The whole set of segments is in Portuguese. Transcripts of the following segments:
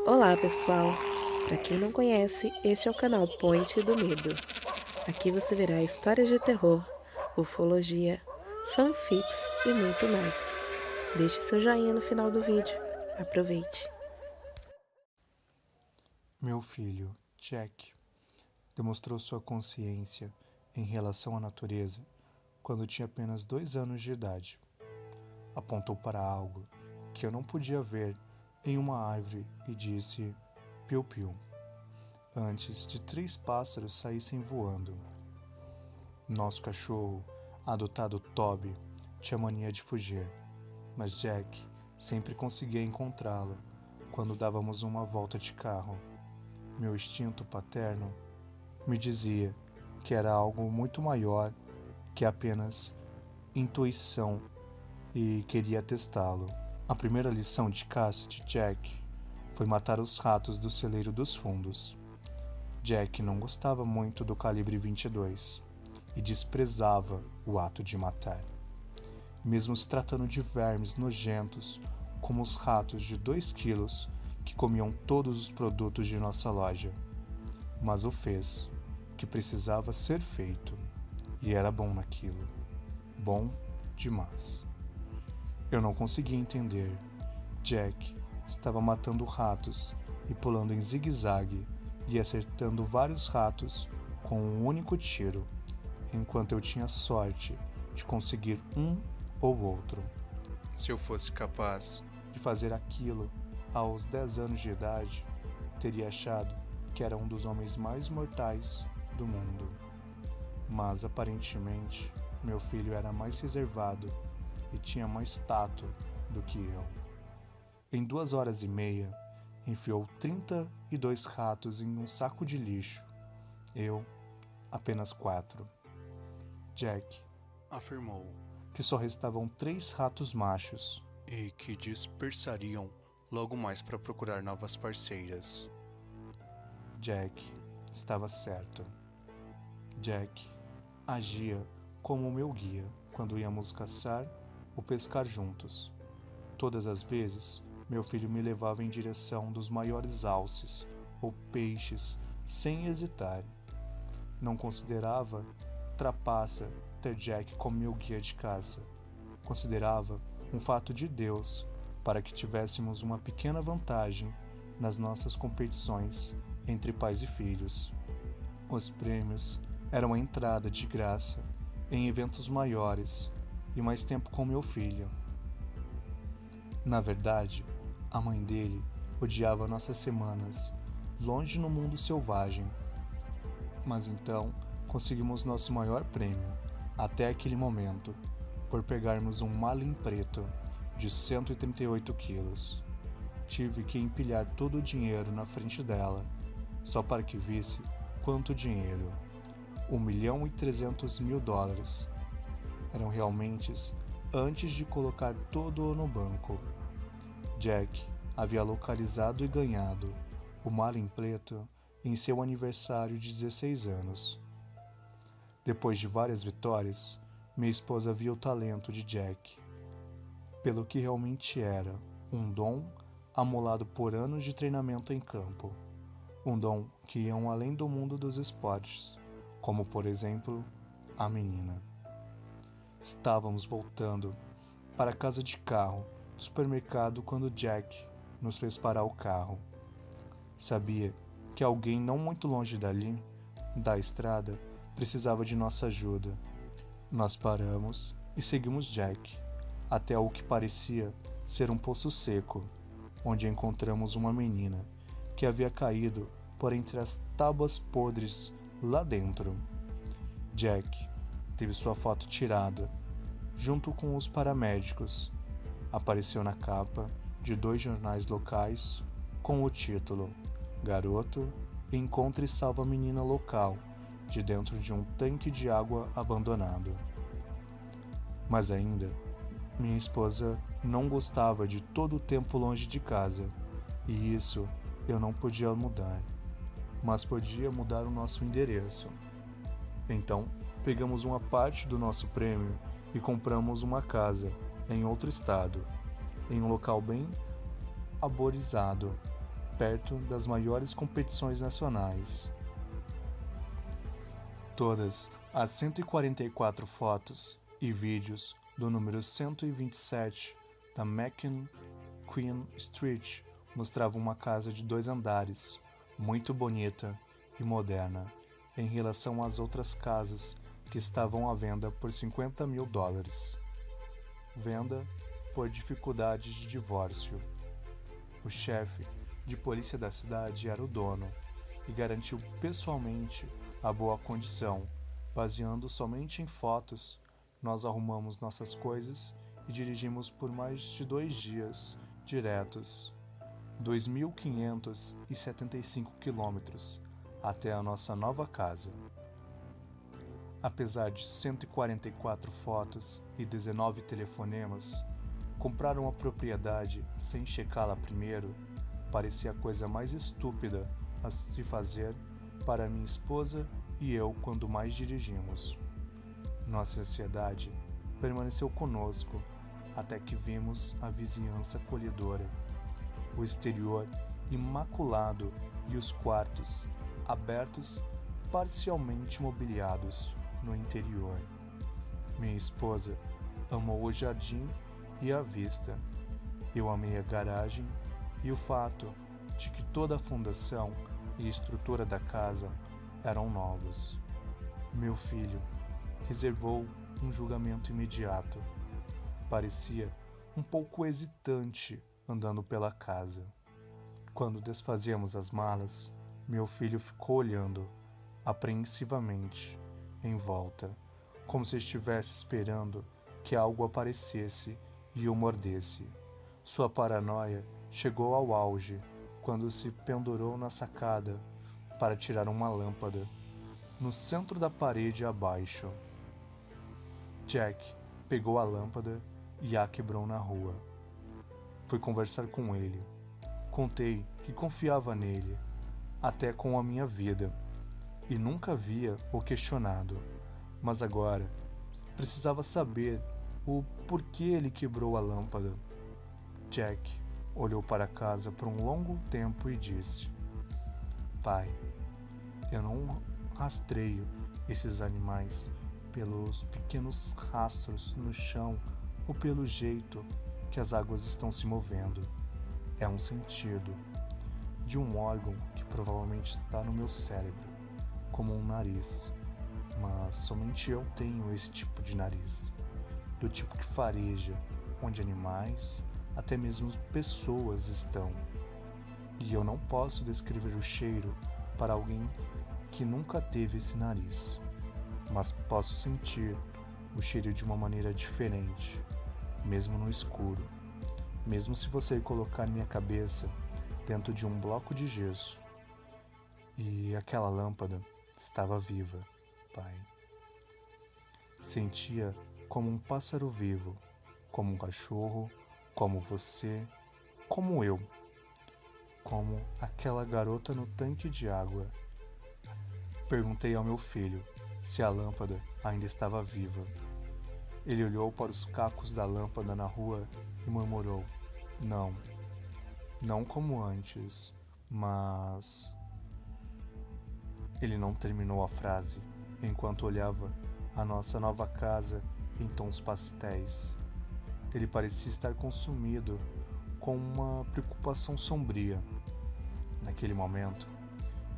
Olá pessoal, para quem não conhece, este é o canal Point do Medo. Aqui você verá histórias de terror, ufologia, fanfics e muito mais. Deixe seu joinha no final do vídeo. Aproveite! Meu filho, Jack, demonstrou sua consciência em relação à natureza quando tinha apenas 2 anos de idade. Apontou para algo que eu não podia ver em uma árvore e disse piu-piu, antes de 3 pássaros saíssem voando. Nosso cachorro, adotado Toby, tinha mania de fugir, mas Jack sempre conseguia encontrá-lo quando dávamos uma volta de carro. Meu instinto paterno me dizia que era algo muito maior que apenas intuição e queria testá-lo. A primeira lição de caça de Jack foi matar os ratos do celeiro dos fundos. Jack não gostava muito do calibre 22 e desprezava o ato de matar. Mesmo se tratando de vermes nojentos, como os ratos de 2 quilos que comiam todos os produtos de nossa loja. Mas o fez, que precisava ser feito, e era bom naquilo. Bom demais. Eu não conseguia entender. Jack estava matando ratos e pulando em zigue-zague e acertando vários ratos com um único tiro, enquanto eu tinha sorte de conseguir um ou outro. Se eu fosse capaz de fazer aquilo aos 10 anos de idade, teria achado que era um dos homens mais mortais do mundo. Mas aparentemente, meu filho era mais reservado e tinha mais tato do que eu. Em 2 horas e meia, enfiou 32 ratos em um saco de lixo. Eu, apenas 4. Jack afirmou que só restavam 3 ratos machos e que dispersariam logo mais para procurar novas parceiras. Jack estava certo. Jack agia como meu guia quando íamos caçar ou pescar juntos. Todas as vezes, meu filho me levava em direção dos maiores alces ou peixes sem hesitar. Não considerava trapaça ter Jack como meu guia de caça. Considerava um fato de Deus para que tivéssemos uma pequena vantagem nas nossas competições entre pais e filhos. Os prêmios eram a entrada de graça em eventos maiores e mais tempo com meu filho. Na verdade, a mãe dele odiava nossas semanas longe no mundo selvagem. Mas então conseguimos nosso maior prêmio até aquele momento, por pegarmos um Marlin preto de 138 quilos. Tive que empilhar todo o dinheiro na frente dela, só para que visse quanto dinheiro. $1.300.000. Eram realmente antes de colocar todo no banco. Jack havia localizado e ganhado o Marlin preto em seu aniversário de 16 anos. Depois de várias vitórias, minha esposa viu o talento de Jack, pelo que realmente era, um dom amolado por anos de treinamento em campo. Um dom que iam além do mundo dos esportes, como por exemplo, a menina. Estávamos voltando para a casa de carro do supermercado quando Jack nos fez parar o carro. Sabia que alguém não muito longe dali, da estrada, precisava de nossa ajuda. Nós paramos e seguimos Jack até o que parecia ser um poço seco, onde encontramos uma menina que havia caído por entre as tábuas podres lá dentro. Jack teve sua foto tirada, junto com os paramédicos. Apareceu na capa de 2 jornais locais com o título Garoto encontra e salva a menina local de dentro de um tanque de água abandonado. Mas ainda, minha esposa não gostava de todo o tempo longe de casa, e isso eu não podia mudar, mas podia mudar o nosso endereço. Então, pegamos uma parte do nosso prêmio e compramos uma casa em outro estado, em um local bem arborizado, perto das maiores competições nacionais. Todas as 144 fotos e vídeos do número 127 da McQueen Street mostravam uma casa de 2 andares, muito bonita e moderna, em relação às outras casas que estavam à venda por $50 mil. Venda por dificuldades de divórcio. O chefe de polícia da cidade era o dono e garantiu pessoalmente a boa condição. Baseando somente em fotos, nós arrumamos nossas coisas e dirigimos por mais de 2 dias diretos, 2.575 quilômetros, até a nossa nova casa. Apesar de 144 fotos e 19 telefonemas, comprar uma propriedade sem checá-la primeiro parecia a coisa mais estúpida a se fazer para minha esposa e eu quando mais dirigimos. Nossa ansiedade permaneceu conosco até que vimos a vizinhança acolhedora, o exterior imaculado e os quartos abertos, parcialmente mobiliados no interior. Minha esposa amou o jardim e a vista. Eu amei a garagem e o fato de que toda a fundação e estrutura da casa eram novos. Meu filho reservou um julgamento imediato. Parecia um pouco hesitante andando pela casa. Quando desfazíamos as malas, meu filho ficou olhando apreensivamente em volta, como se estivesse esperando que algo aparecesse e o mordesse. Sua paranoia chegou ao auge quando se pendurou na sacada para tirar uma lâmpada no centro da parede abaixo. Jack pegou a lâmpada e a quebrou na rua. Fui conversar com ele. Contei que confiava nele, até com a minha vida, e nunca havia o questionado. Mas agora precisava saber o porquê ele quebrou a lâmpada. Jack olhou para casa por um longo tempo e disse: Pai, eu não rastreio esses animais pelos pequenos rastros no chão ou pelo jeito que as águas estão se movendo. É um sentido de um órgão que provavelmente está no meu cérebro, como um nariz. Mas somente eu tenho esse tipo de nariz, do tipo que fareja, onde animais, até mesmo pessoas estão. E eu não posso descrever o cheiro para alguém que nunca teve esse nariz, mas posso sentir o cheiro de uma maneira diferente, mesmo no escuro, mesmo se você colocar minha cabeça dentro de um bloco de gesso. E aquela lâmpada estava viva, pai. Sentia como um pássaro vivo, como um cachorro, como você, como eu, como aquela garota no tanque de água. Perguntei ao meu filho se a lâmpada ainda estava viva. Ele olhou para os cacos da lâmpada na rua e murmurou: Não, não como antes, mas... Ele não terminou a frase enquanto olhava a nossa nova casa em tons pastéis. Ele parecia estar consumido com uma preocupação sombria. Naquele momento,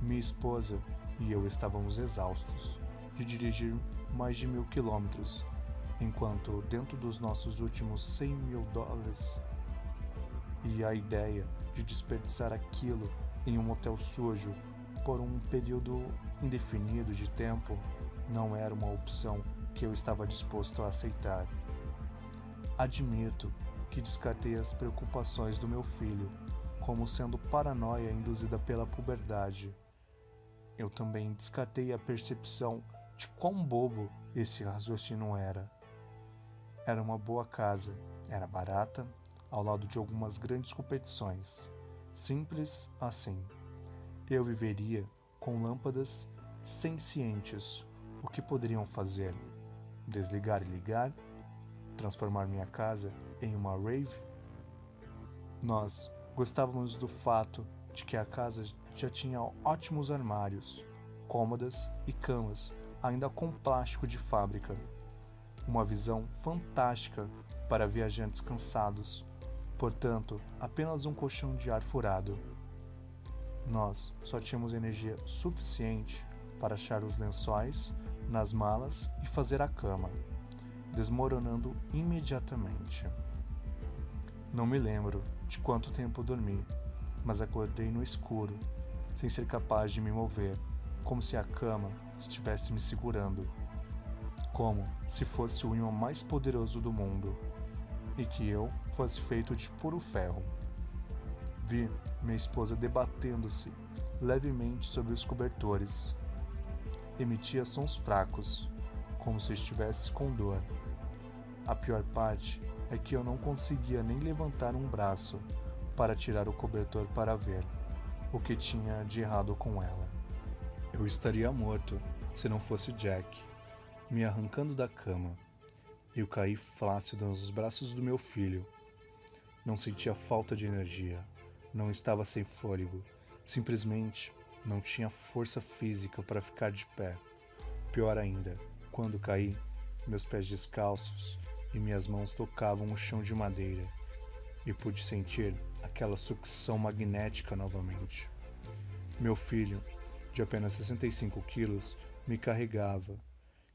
minha esposa e eu estávamos exaustos de dirigir mais de 1.000 quilômetros, enquanto dentro dos nossos últimos $100 mil e a ideia de desperdiçar aquilo em um hotel sujo por um período indefinido de tempo não era uma opção que eu estava disposto a aceitar. Admito que descartei as preocupações do meu filho como sendo paranoia induzida pela puberdade. Eu também descartei a percepção de quão bobo esse raciocínio era. Era uma boa casa, era barata, ao lado de algumas grandes competições. Simples assim. Eu viveria com lâmpadas sencientes. O que poderiam fazer? Desligar e ligar? Transformar minha casa em uma rave? Nós gostávamos do fato de que a casa já tinha ótimos armários, cômodas e camas, ainda com plástico de fábrica. Uma visão fantástica para viajantes cansados, portanto, apenas um colchão de ar furado. Nós só tínhamos energia suficiente para achar os lençóis nas malas e fazer a cama, desmoronando imediatamente. Não me lembro de quanto tempo dormi, mas acordei no escuro, sem ser capaz de me mover, como se a cama estivesse me segurando, como se fosse o ímã mais poderoso do mundo, e que eu fosse feito de puro ferro. Vi minha esposa debatendo-se levemente sobre os cobertores. Emitia sons fracos, como se estivesse com dor. A pior parte é que eu não conseguia nem levantar um braço para tirar o cobertor para ver o que tinha de errado com ela. Eu estaria morto se não fosse Jack, me arrancando da cama. Eu caí flácido nos braços do meu filho. Não sentia falta de energia, não estava sem fôlego, simplesmente não tinha força física para ficar de pé. Pior ainda, quando caí, meus pés descalços e minhas mãos tocavam o chão de madeira e pude sentir aquela sucção magnética novamente. Meu filho, de apenas 65 quilos, me carregava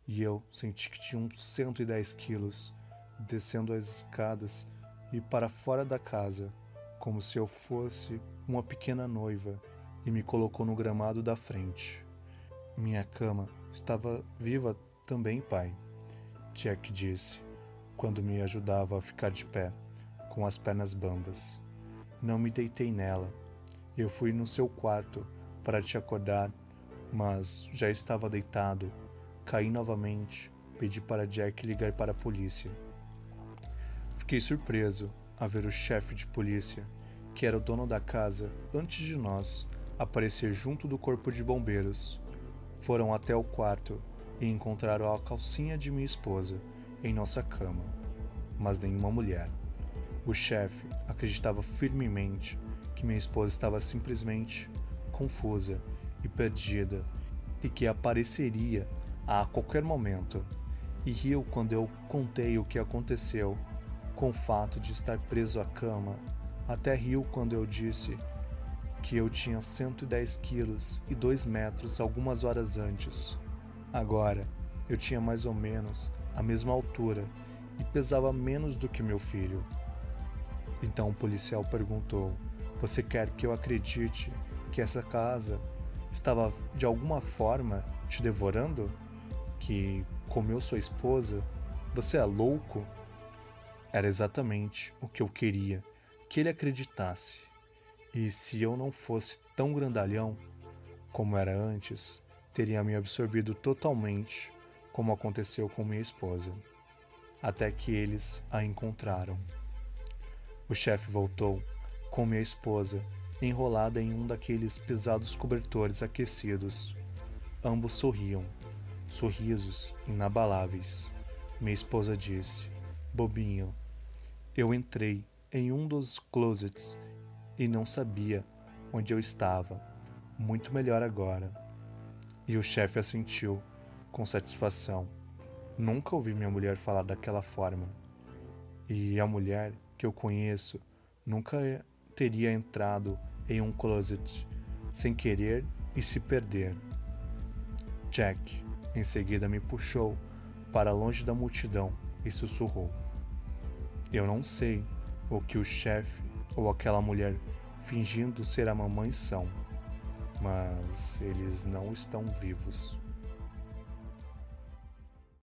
e eu senti que tinha uns 110 quilos descendo as escadas e para fora da casa, como se eu fosse uma pequena noiva, e me colocou no gramado da frente. Minha cama estava viva também, pai, Jack disse, quando me ajudava a ficar de pé, com as pernas bambas. Não me deitei nela. Eu fui no seu quarto para te acordar, mas já estava deitado. Caí novamente, pedi para Jack ligar para a polícia. Fiquei surpreso a ver o chefe de polícia, que era o dono da casa antes de nós, aparecer junto do corpo de bombeiros. Foram até o quarto e encontraram a calcinha de minha esposa em nossa cama, mas nenhuma mulher. O chefe acreditava firmemente que minha esposa estava simplesmente confusa e perdida e que apareceria a qualquer momento, e riu quando eu contei o que aconteceu com o fato de estar preso à cama. Até riu quando eu disse que eu tinha 110 quilos e 2 metros algumas horas antes. Agora, eu tinha mais ou menos a mesma altura e pesava menos do que meu filho. Então o policial perguntou: "Você quer que eu acredite que essa casa estava de alguma forma te devorando? Que comeu sua esposa? Você é louco?" Era exatamente o que eu queria que ele acreditasse. E se eu não fosse tão grandalhão como era antes, teria me absorvido totalmente, como aconteceu com minha esposa, até que eles a encontraram. O chefe voltou com minha esposa enrolada em um daqueles pesados cobertores aquecidos. Ambos sorriam, sorrisos inabaláveis. Minha esposa disse: "Bobinho, eu entrei em um dos closets e não sabia onde eu estava. Muito melhor agora." E o chefe assentiu, com satisfação. Nunca ouvi minha mulher falar daquela forma. E a mulher que eu conheço nunca teria entrado em um closet sem querer e se perder. Jack, em seguida, me puxou para longe da multidão e sussurrou: "Eu não sei o que o chefe ou aquela mulher fingindo ser a mamãe são, mas eles não estão vivos."